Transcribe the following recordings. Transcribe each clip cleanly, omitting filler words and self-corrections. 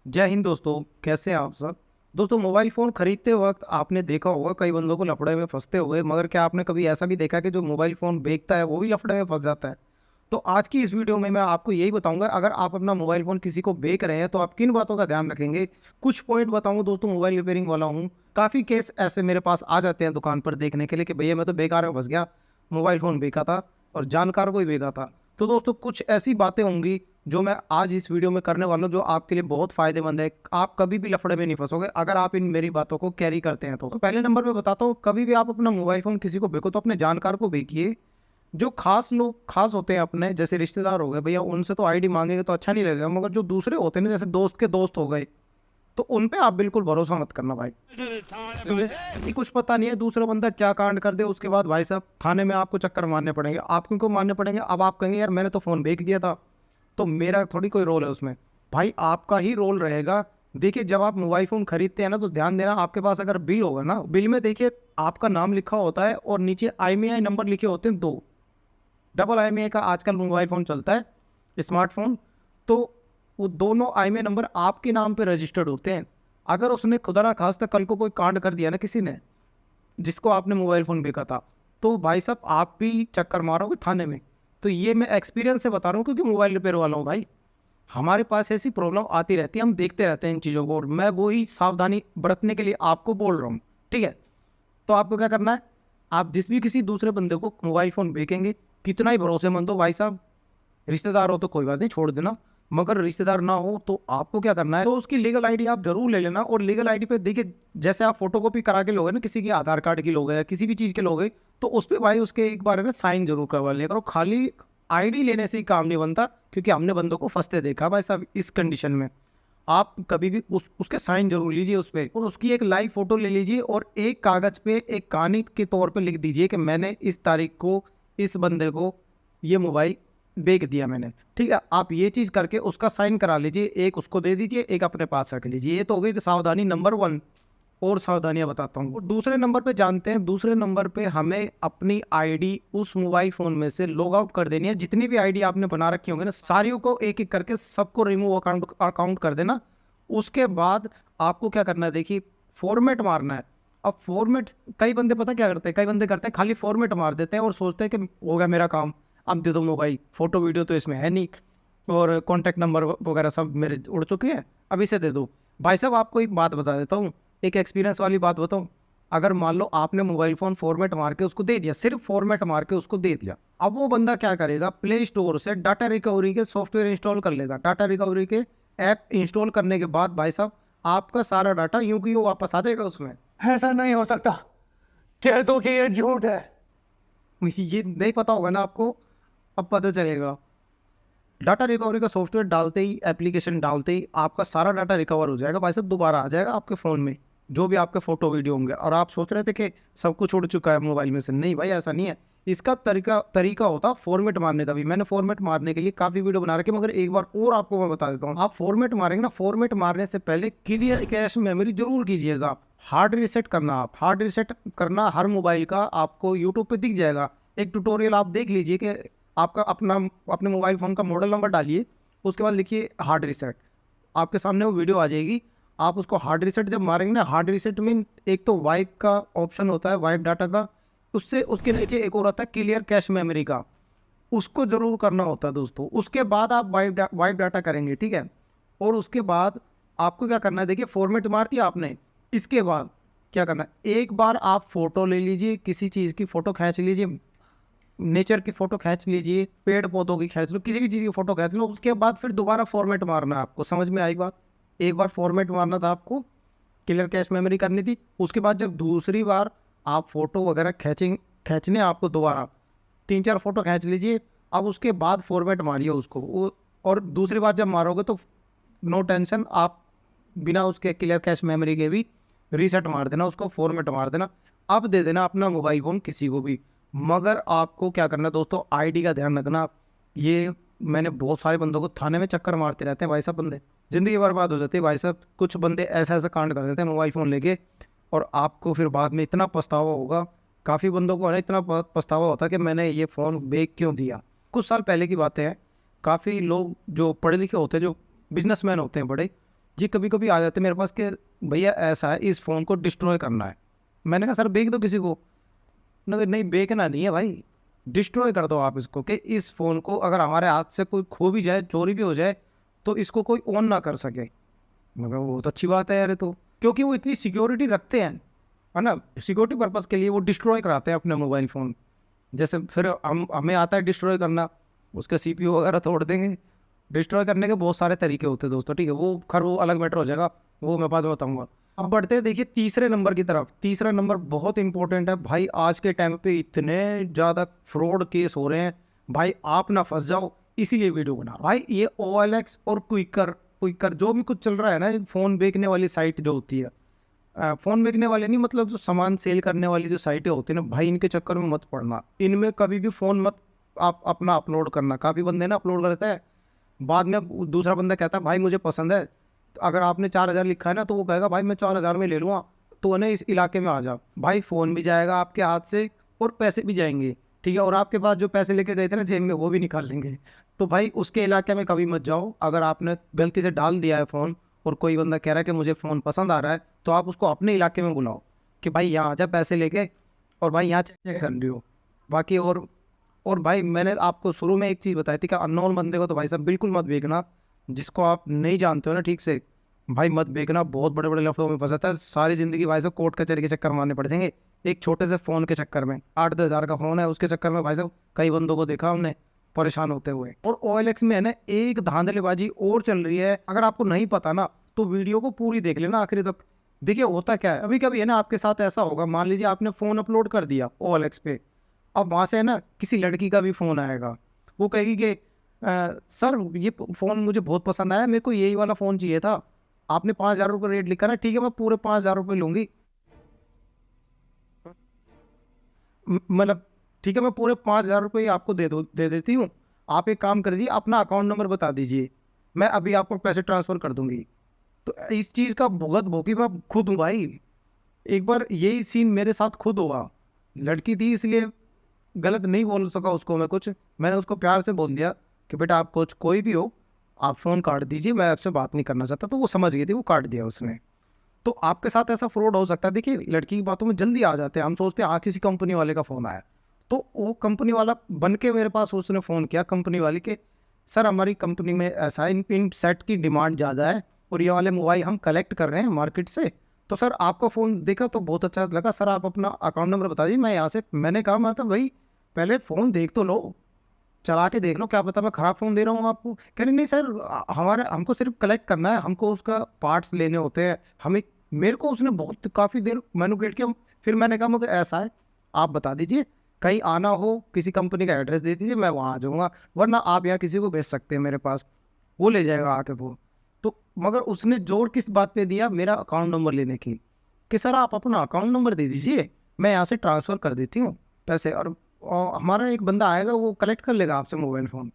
जय हिंद दोस्तों। कैसे हैं आप सब। दोस्तों, मोबाइल फ़ोन खरीदते वक्त आपने देखा होगा कई बंदों को लफड़े में फंसते हुए, मगर क्या आपने कभी ऐसा भी देखा कि जो मोबाइल फ़ोन बेचता है वो भी लफड़े में फंस जाता है। तो आज की इस वीडियो में मैं आपको यही बताऊंगा, अगर आप अपना मोबाइल फ़ोन किसी को बेच रहे हैं तो आप किन बातों का ध्यान रखेंगे। कुछ पॉइंट बताऊंगा दोस्तों, मोबाइल रिपेयरिंग वाला हूँ। काफ़ी केस ऐसे मेरे पास आ जाते हैं दुकान पर देखने के लिए कि भैया मैं तो बेकार में फंस गया, मोबाइल फ़ोन बेचा था और जानकार को ही बेचा था। तो दोस्तों, कुछ ऐसी बातें होंगी जो मैं आज इस वीडियो में करने वाला हूँ, जो आपके लिए बहुत फ़ायदेमंद है। आप कभी भी लफड़े में नहीं फंसोगे अगर आप इन मेरी बातों को कैरी करते हैं तो पहले नंबर पे बताता हूँ, कभी भी आप अपना मोबाइल फ़ोन किसी को बेचो तो अपने जानकार को बेचिए। जो खास लोग खास होते हैं अपने, जैसे रिश्तेदार हो गए भैया, उनसे तो आईडी मांगेंगे तो अच्छा नहीं लगेगा, मगर जो दूसरे होते हैं ना, जैसे दोस्त के दोस्त हो गए, तो उन पे आप बिल्कुल भरोसा मत करना भाई। ये कुछ पता नहीं है दूसरा बंदा क्या कांड कर दे, उसके बाद भाई साहब थाने में आपको चक्कर मारने पड़ेंगे। आप किनको मारने पड़ेंगे? अब आप कहेंगे यार मैंने तो फ़ोन बेच दिया था, तो मेरा थोड़ी कोई रोल है उसमें। भाई आपका ही रोल रहेगा। देखिए, जब आप मोबाइल फ़ोन खरीदते हैं ना, तो ध्यान देना, आपके पास अगर बिल होगा ना, बिल में देखिए आपका नाम लिखा होता है और नीचे IMEI नंबर लिखे होते हैं दो। डबल IMEI का आजकल मोबाइल फ़ोन चलता है, स्मार्टफोन। तो वो दोनों IMEI नंबर आपके नाम पे रजिस्टर्ड होते हैं। अगर उसने खुदा ना खास्ता कल को कोई कांड कर दिया ना किसी ने, जिसको आपने मोबाइल फ़ोन बेचा था, तो भाई साहब आप भी चक्कर मारोगे थाने में। तो ये मैं एक्सपीरियंस से बता रहा हूँ, क्योंकि मोबाइल रिपेयर वाला हूँ भाई। हमारे पास ऐसी प्रॉब्लम आती रहती है, हम देखते रहते हैं इन चीज़ों को, और मैं वही सावधानी बरतने के लिए आपको बोल रहा हूँ। ठीक है, तो आपको क्या करना है, आप जिस भी किसी दूसरे बंदे को मोबाइल फ़ोन बेचेंगे, कितना ही भरोसेमंद हो भाई साहब, रिश्तेदार हो तो कोई बात नहीं, छोड़ देना। मगर रिश्तेदार ना हो तो आपको क्या करना है, तो उसकी लीगल आईडी आप जरूर ले लेना। और लीगल आईडी पे देखिए, जैसे आप फोटोकॉपी करा के लोगे ना, किसी की आधार कार्ड की लोगे या किसी भी चीज़ के लोगे, तो उस पर भाई उसके एक बार है ना साइन जरूर करवा लिया करो। खाली आईडी लेने से ही काम नहीं बनता, क्योंकि हमने बंदों को फंसते देखा भाई साहब इस कंडीशन में। आप कभी भी उसके साइन जरूर लीजिए उस पर, और उसकी एक लाइव फोटो ले लीजिए और एक कागज पे एक कहानी के तौर पे लिख दीजिए कि मैंने इस तारीख को इस बंदे को ये मोबाइल बेच दिया मैंने। ठीक है, आप ये चीज़ करके उसका साइन करा लीजिए, एक उसको दे दीजिए, एक अपने पास रख लीजिए। ये तो हो गई सावधानी नंबर 1। और सावधानियां बताता हूँ। दूसरे नंबर पे जानते हैं, दूसरे नंबर पे हमें अपनी आईडी उस मोबाइल फ़ोन में से लॉग आउट कर देनी है। जितनी भी आईडी आपने बना रखी होंगे ना, सारियों को एक एक करके सबको रिमूव अकाउंट अकाउंट कर देना। उसके बाद आपको क्या करना है, देखिए फॉर्मेट मारना है। अब फॉर्मेट, कई बंदे पता क्या करते हैं, कई बंदे करते हैं खाली फॉर्मेट मार देते हैं और सोचते हैं कि हो गया मेरा काम, अब दे दो मोबाइल, फोटो वीडियो तो इसमें है नहीं और कॉन्टैक्ट नंबर वगैरह सब मेरे उड़ चुके हैं, अब इसे दे दो। भाई साहब आपको एक बात बता देता हूँ, एक एक्सपीरियंस वाली बात बताऊँ। अगर मान लो आपने मोबाइल फ़ोन फॉर्मेट मार के उसको दे दिया, सिर्फ फॉर्मेट मार के उसको दे दिया, अब वो बंदा क्या करेगा, प्ले स्टोर से डाटा रिकवरी के सॉफ्टवेयर इंस्टॉल कर लेगा। डाटा रिकवरी के ऐप इंस्टॉल करने के बाद भाई साहब आपका सारा डाटा यूं की यूं वापस आ जाएगा उसमें। ऐसा नहीं हो सकता। कह दो कि ये झूठ है। ये नहीं पता होगा ना आपको, अब पता चलेगा। डाटा रिकवरी का सॉफ्टवेयर डालते ही, एप्लीकेशन डालते ही आपका सारा डाटा रिकवर हो जाएगा भाई साहब, दोबारा आ जाएगा आपके फ़ोन में जो भी आपके फ़ोटो वीडियो होंगे। और आप सोच रहे थे कि सब कुछ उड़ चुका है मोबाइल में से, नहीं भाई ऐसा नहीं है। इसका तरीका होता है फॉर्मेट मारने का भी। मैंने फॉर्मेट मारने के लिए काफ़ी वीडियो बना रखे, मगर एक बार और आपको मैं बता देता हूँ। आप फॉर्मेट मारेंगे ना, फॉर्मेट मारने से पहले क्लियर कैश मेमोरी जरूर कीजिएगा। हार्ड रीसेट करना, आप हार्ड रीसेट करना हर मोबाइल का आपको यूट्यूब पे दिख जाएगा। एक ट्यूटोरियल आप देख लीजिए कि आपका अपने मोबाइल फ़ोन का मॉडल नंबर डालिए, उसके बाद लिखिए हार्ड रीसेट, आपके सामने वो वीडियो आ जाएगी। आप उसको हार्ड रीसेट जब मारेंगे ना, हार्ड रीसेट में एक तो वाइप का ऑप्शन होता है, वाइप डाटा का, उससे उसके नीचे एक और आता है क्लियर कैश मेमोरी का, उसको ज़रूर करना होता है दोस्तों। उसके बाद आप वाइप डाटा करेंगे, ठीक है। और उसके बाद आपको क्या करना है, देखिए फॉर्मेट मार दिया आपने, इसके बाद क्या करना है, एक बार आप फ़ोटो ले लीजिए, किसी चीज़ की फ़ोटो खींच लीजिए, नेचर की फ़ोटो खींच लीजिए, पेड़ पौधों की खींच लो, किसी भी चीज़ की फ़ोटो खींच लो। उसके बाद फिर दोबारा फॉर्मेट मारना है आपको। समझ में आई बात? एक बार फॉर्मेट मारना था आपको, क्लियर कैश मेमोरी करनी थी। उसके बाद जब दूसरी बार आप फ़ोटो वगैरह खींचने आपको दोबारा 3-4 फ़ोटो खींच लीजिए। अब उसके बाद फॉर्मेट मारिए उसको और दूसरी बार जब मारोगे तो नो टेंशन, आप बिना उसके क्लियर कैश मेमोरी के भी रीसेट मार देना, उसको फॉर्मेट मार देना। अब दे देना अपना मोबाइल फ़ोन किसी को भी। मगर आपको क्या करना है दोस्तों, आईडी का ध्यान रखना। ये मैंने बहुत सारे बंदों को थाने में चक्कर मारते रहते हैं भाई साहब, बंदे ज़िंदगी बर्बाद हो जाती है भाई साहब। कुछ बंदे ऐसा ऐसा कांड कर देते हैं मोबाइल फ़ोन लेके, और आपको फिर बाद में इतना पछतावा होगा। काफ़ी बंदों को है ना, इतना पछतावा होता है कि मैंने ये फ़ोन बेच क्यों दिया। कुछ साल पहले की बातें हैं, काफ़ी लोग जो पढ़े लिखे होते हैं, जो बिजनेसमैन होते हैं बड़े, ये कभी कभी आ जाते मेरे पास कि भैया ऐसा है, इस फ़ोन को डिस्ट्रॉय करना है। मैंने कहा सर बेच दो किसी को। नहीं नहीं, बेचना नहीं है भाई, डिस्ट्रॉय कर दो आप इसको, कि इस फ़ोन को अगर हमारे हाथ से कोई खो भी जाए, चोरी भी हो जाए, तो इसको कोई ओन ना कर सके। मगर वो तो अच्छी बात है यार, ये तो क्योंकि वो इतनी सिक्योरिटी रखते हैं, है ना, सिक्योरिटी पर्पज़ के लिए वो डिस्ट्रॉय कराते हैं अपने मोबाइल फ़ोन। जैसे फिर हमें आता है डिस्ट्रॉय करना, उसका सीपीयू वगैरह तोड़ देंगे। डिस्ट्रॉय करने के बहुत सारे तरीके होते हैं दोस्तों, ठीक है, वो खैर वो अलग मैटर हो जाएगा, वो मैं बाद में बताऊंगा। अब बढ़ते हैं देखिए तीसरे नंबर की तरफ। तीसरा नंबर बहुत इंपॉर्टेंट है भाई, आज के टाइम पे इतने ज़्यादा फ्रॉड केस हो रहे हैं भाई, आप ना फंस जाओ, इसीलिए वीडियो बना भाई। ये OLX और क्विकर क्विकर जो भी कुछ चल रहा है ना, फ़ोन बेचने वाली साइट जो होती है, फ़ोन बेचने वाले नहीं, मतलब जो सामान सेल करने वाली जो साइटें होती है ना भाई, इनके चक्कर में मत पड़ना। इनमें कभी भी फ़ोन मत आप अपना अपलोड करना। काफ़ी बंदे ना अपलोड करते हैं, बाद में दूसरा बंदा कहता है भाई मुझे पसंद है, तो अगर आपने 4,000 लिखा है ना, तो वो कहेगा भाई मैं 4,000 में ले लूँगा, तो ना इस इलाके में आ जाओ भाई। फ़ोन भी जाएगा आपके हाथ से और पैसे भी जाएंगे, ठीक है, और आपके पास जो पैसे लेके गए थे ना जेब में, वो भी निकाल लेंगे। तो भाई उसके इलाके में कभी मत जाओ। अगर आपने गलती से डाल दिया है फ़ोन और कोई बंदा कह रहा है कि मुझे फ़ोन पसंद आ रहा है, तो आप उसको अपने इलाके में बुलाओ कि भाई यहाँ आ जा पैसे लेके, और भाई यहाँ चेक कर लियो। बाकी और भाई मैंने आपको शुरू में एक चीज़ बताई थी कि अननोन बंदे को तो भाई साहब बिल्कुल मत बेचना, जिसको आप नहीं जानते हो ना ठीक से, भाई मत बेचना, बहुत बड़े बड़े लफड़ों में फंसाता है। सारी ज़िंदगी भाई साहब कोर्ट कचहरी के चक्कर मारने पड़ जाएंगे एक छोटे से फ़ोन के चक्कर में। 8-10 हज़ार का फ़ोन है, उसके चक्कर में भाई साहब कई बंदों को देखा हमने परेशान होते हुए। और OLX में है ना एक धांधलेबाजी और चल रही है, अगर आपको नहीं पता ना तो वीडियो को पूरी देख लेना आखिरी तक। देखिए होता क्या है, कभी कभी है ना आपके साथ ऐसा होगा, मान लीजिए आपने फ़ोन अपलोड कर दिया OLX पे, अब वहाँ से है ना किसी लड़की का भी फ़ोन आएगा, वो कहेगी कि सर ये फ़ोन मुझे बहुत पसंद आया, मेरे को यही वाला फ़ोन चाहिए था, आपने 5,000 रुपये रेट लिखा ना, ठीक है मैं पूरे 5,000 रुपये लूँगी, मतलब ठीक है मैं पूरे 5,000 रुपये आपको दे देती हूँ। आप एक काम कर दीजिए, अपना अकाउंट नंबर बता दीजिए, मैं अभी आपको पैसे ट्रांसफ़र कर दूँगी। तो इस चीज़ का भुगत भोगी मैं खुद हूँ भाई। एक बार यही सीन मेरे साथ खुद हुआ। लड़की थी इसलिए गलत नहीं बोल सका उसको मैं कुछ। मैंने उसको प्यार से बोल दिया कि बेटा आप कुछ कोई भी हो, आप फ़ोन काट दीजिए, मैं आपसे बात नहीं करना चाहता। तो वो समझ गई थी, वो काट दिया उसने। तो आपके साथ ऐसा फ्रॉड हो सकता है। देखिए लड़की की बातों में जल्दी आ जाते हैं, हम सोचते हैं हाँ किसी कंपनी वाले का फ़ोन आया, तो वो कंपनी वाला बन के मेरे पास उसने फ़ोन किया कंपनी वाले के, सर हमारी कंपनी में ऐसा है, इन सेट की डिमांड ज़्यादा है और ये वाले मोबाइल हम कलेक्ट कर रहे हैं मार्केट से, तो सर आपका फ़ोन देखा तो बहुत अच्छा लगा, सर आप अपना अकाउंट नंबर बता दीजिए, मैं यहाँ से, मैंने कहा मैं कहा भाई पहले फ़ोन देख तो लो, चला के देख लो, क्या पता मैं ख़राब फ़ोन दे रहा हूँ आपको। कह रही नहीं सर हमारा हमको सिर्फ कलेक्ट करना है, हमको उसका पार्ट्स लेने होते हैं हमें। मेरे को उसने बहुत काफ़ी देर मैनिपुलेट किया। फिर मैंने कहा मुझे ऐसा है, आप बता दीजिए, कहीं आना हो किसी कंपनी का एड्रेस दे दीजिए, मैं वहाँ आ जाऊँगा, वरना आप यहाँ किसी को भेज सकते हैं मेरे पास, वो ले जाएगा आके फ़ोन। तो मगर उसने जोर किस बात पे दिया, मेरा अकाउंट नंबर लेने की, कि सर आप अपना अकाउंट नंबर दे दीजिए, मैं यहाँ से ट्रांसफ़र कर देती हूँ पैसे, और हमारा एक बंदा आएगा वो कलेक्ट कर लेगा आपसे मोबाइल फ़ोन।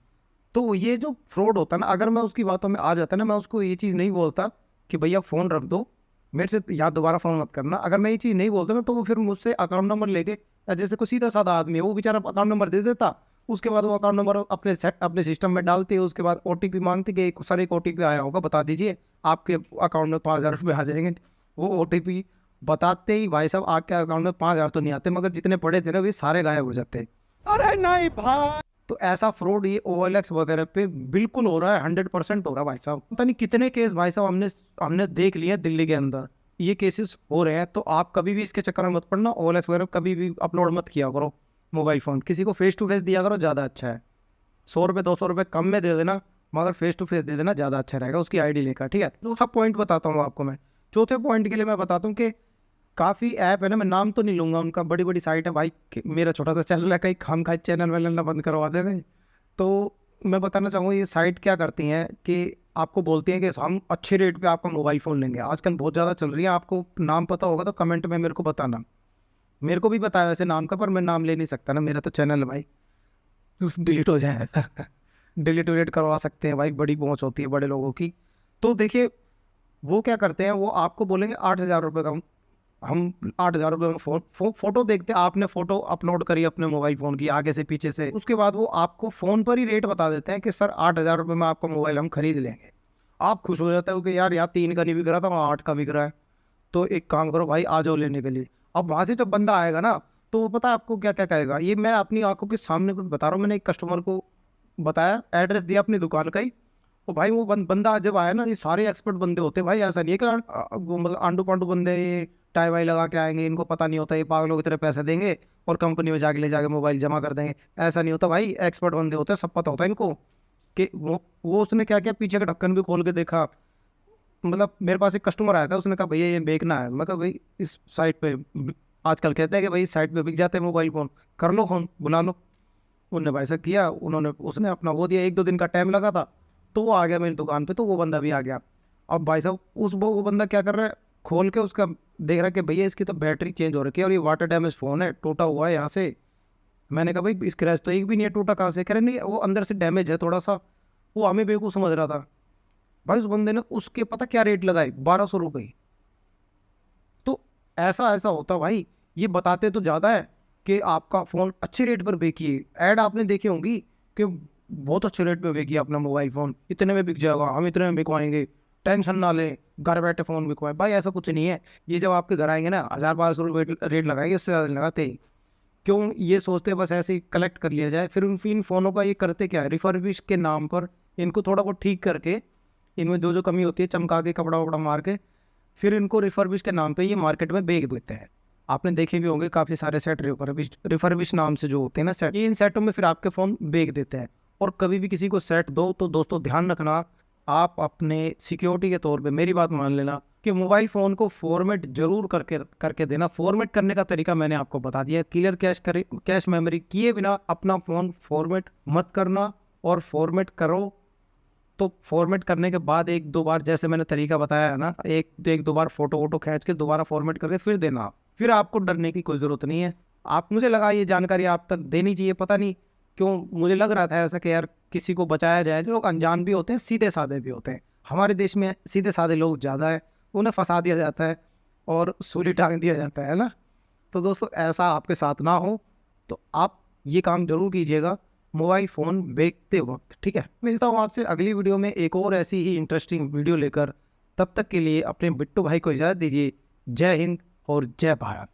तो ये जो फ्रॉड होता है ना, अगर मैं उसकी बातों में आ जाता ना, मैं उसको ये चीज़ नहीं बोलता कि भैया फ़ोन रख दो, मेरे से या दोबारा फ़ोन मत करना। अगर मैं ये चीज़ नहीं बोलता ना, तो वो फिर मुझसे अकाउंट नंबर लेके, जैसे कोई सीधा-साधा आदमी है, वो बेचारा अकाउंट नंबर दे देता, उसके बाद वो अकाउंट नंबर अपने सिस्टम में डालते, उसके बाद ओटीपी माँगते कि सर एक ओटीपी आया होगा बता दीजिए, आपके अकाउंट में 5,000 रुपये आ जाएँगे। वो ओटीपी बताते ही भाई साहब आपके अकाउंट में 5,000 तो नहीं आते, मगर जितने पड़े थे ना, वे सारे गायब हो जाते। अरे नहीं भाई। तो ऐसा फ्रॉड ये OLX वगैरह पे बिल्कुल हो रहा है, 100% हो रहा है भाई साहब। पता नहीं कितने केस भाई साहब हमने हमने देख लिए हैं दिल्ली के अंदर, ये केसेस हो रहे हैं। तो आप कभी भी इसके चक्कर में मत पड़ना, OLX वगैरह कभी भी अपलोड मत किया करो मोबाइल फ़ोन, किसी को फेस टू फेस दिया करो, ज़्यादा अच्छा है। 100 रुपये 200 रुपये कम में दे देना, मगर फेस टू फेस दे देना, ज़्यादा अच्छा रहेगा उसकी आईडी लेकर, ठीक है। चौथा पॉइंट बताता हूँ आपको मैं। चौथे पॉइंट के लिए मैं बताता हूँ कि काफ़ी ऐप है ना, मैं नाम तो नहीं लूँगा उनका, बड़ी बड़ी साइट है भाई, मेरा छोटा सा चैनल है, कहीं खामखा चैनल वैनल ना बंद करवा देंगे। तो मैं बताना चाहूँगा ये साइट क्या करती हैं कि आपको बोलती हैं कि हम अच्छे रेट पे आपका मोबाइल फ़ोन लेंगे, आजकल बहुत ज़्यादा चल रही है, आपको नाम पता होगा तो कमेंट में मेरे को बताना। मेरे को भी पता है वैसे नाम का, पर मैं नाम ले नहीं सकता ना, मेरा तो चैनल है भाई, डिलीट हो जाए डिलीट विलीट करवा सकते हैं भाई, बड़ी पहुँच होती है बड़े लोगों की। तो देखिए वो क्या करते हैं, वो आपको बोलेंगे 8,000 रुपये का हम 8,000 रुपये में फ़ोटो देखते हैं, आपने फ़ोटो अपलोड करी अपने मोबाइल फ़ोन की आगे से पीछे से, उसके बाद वो आपको फ़ोन पर ही रेट बता देते हैं कि सर 8,000 रुपये में आपका मोबाइल हम खरीद लेंगे। आप खुश हो जाते हो कि यार यहाँ 3 का नहीं बिक रहा था, वहाँ 8 का बिक रहा है, तो एक काम करो भाई, आ जाओ लेने के लिए। अब वहाँ से जब बंदा आएगा ना, तो वो पता है आपको क्या क्या कहेगा, ये मैं अपनी आंखों के सामने कुछ बता रहा हूँ। मैंने एक कस्टमर को बताया, एड्रेस दिया अपनी दुकान का ही। तो भाई वो बंदा जब आया ना, ये सारे एक्सपर्ट बंदे होते हैं भाई, ऐसा नहीं है कि वो मतलब आंडू पांडू बंदे, ये टाई वाई लगा के आएंगे, इनको पता नहीं होता, ये पागलों की तरह पैसे देंगे और कंपनी में जाके ले जाके मोबाइल जमा कर देंगे। ऐसा नहीं होता भाई, एक्सपर्ट बंदे होते हैं, सब पता होता है इनको कि वो उसने क्या किया, पीछे का ढक्कन भी खोल के देखा। मतलब मेरे पास एक कस्टमर आया था, उसने कहा भैया ये बेचना है। मैं कहा भाई इस साइट पे आजकल कहते हैं कि भाई इस साइट पे बिक जाते हैं मोबाइल फ़ोन, कर लो फ़ोन, बुला लो। उनने भाई साहब किया, उन्होंने उसने अपना वो दिया, 1-2 दिन का टाइम लगा था, तो वो आ गया मेरी दुकान पे, तो वो बंदा भी आ गया। अब भाई साहब उस वो बंदा क्या कर रहा है, खोल के उसका देख रहा है कि भैया इसकी तो बैटरी चेंज हो रखी है और ये वाटर डैमेज फ़ोन है, टूटा हुआ है यहाँ से। मैंने कहा भाई स्क्रैच तो एक भी नहीं है, टूटा कहाँ से? कह रहे नहीं वो अंदर से डैमेज है थोड़ा सा। वो हमें बेवकूफ़ समझ रहा था। भाई उस बंदे ने उसके पता क्या रेट लगाए, 1200 रुपये। तो ऐसा ऐसा होता भाई, ये बताते तो ज़्यादा है कि आपका फ़ोन अच्छे रेट पर बेचिए। ऐड आपने देखी होंगी कि बहुत अच्छे रेट पे बेचिए अपना मोबाइल फ़ोन, इतने में बिक जाएगा, हम इतने में बिकवाएंगे, टेंशन ना लें, घर बैठे फ़ोन बिकवाएं। भाई ऐसा कुछ नहीं है। ये जब आपके घर आएंगे ना, 1000-1200 रुपये रेट लगाएंगे, उससे ज़्यादा नहीं लगाते ही। क्यों ये सोचते हैं बस ऐसे ही कलेक्ट कर लिया जाए। फिर उन इन फ़ोनों का ये करते क्या है, रिफर्बिश के नाम पर इनको थोड़ा बहुत ठीक करके, इनमें जो जो कमी होती है चमका के, कपड़ा वपड़ा मार के, फिर इनको रिफर्बिश के नाम पे ये मार्केट में बेच देते हैं। आपने देखे भी होंगे काफ़ी सारे सेट रिफर्बिश नाम से जो होते हैं ना सेट, ये इन सेटों में फिर आपके फ़ोन बेच देते हैं। और कभी भी किसी को सेट दो तो दोस्तों ध्यान रखना, आप अपने सिक्योरिटी के तौर पे मेरी बात मान लेना कि मोबाइल फ़ोन को फॉर्मेट जरूर करके करके देना। फॉर्मेट करने का तरीका मैंने आपको बता दिया, क्लियर कैश मेमोरी किए बिना अपना फ़ोन फॉर्मेट मत करना। और फॉर्मेट करो तो फॉर्मेट करने के बाद 1-2 बार, जैसे मैंने तरीका बताया है ना, एक दो बार फोटो वोटो खींच के दोबारा फॉर्मेट करके फिर देना। फिर आपको डरने की कोई ज़रूरत नहीं है। आप, मुझे लगा ये जानकारी आप तक देनी चाहिए, पता नहीं क्यों मुझे लग रहा था ऐसा कि यार किसी को बचाया जाए। जो लोग अनजान भी होते हैं, सीधे साधे भी होते हैं, हमारे देश में सीधे साधे लोग ज़्यादा है, उन्हें फंसा दिया जाता है और सूली टांग दिया जाता है ना। तो दोस्तों ऐसा आपके साथ ना हो, तो आप ये काम जरूर कीजिएगा मोबाइल फ़ोन बेचते वक्त, ठीक है। मिलता हूँ आपसे अगली वीडियो में एक और ऐसी ही इंटरेस्टिंग वीडियो लेकर। तब तक के लिए अपने बिट्टू भाई को इजाज़त दीजिए। जय हिंद और जय भारत।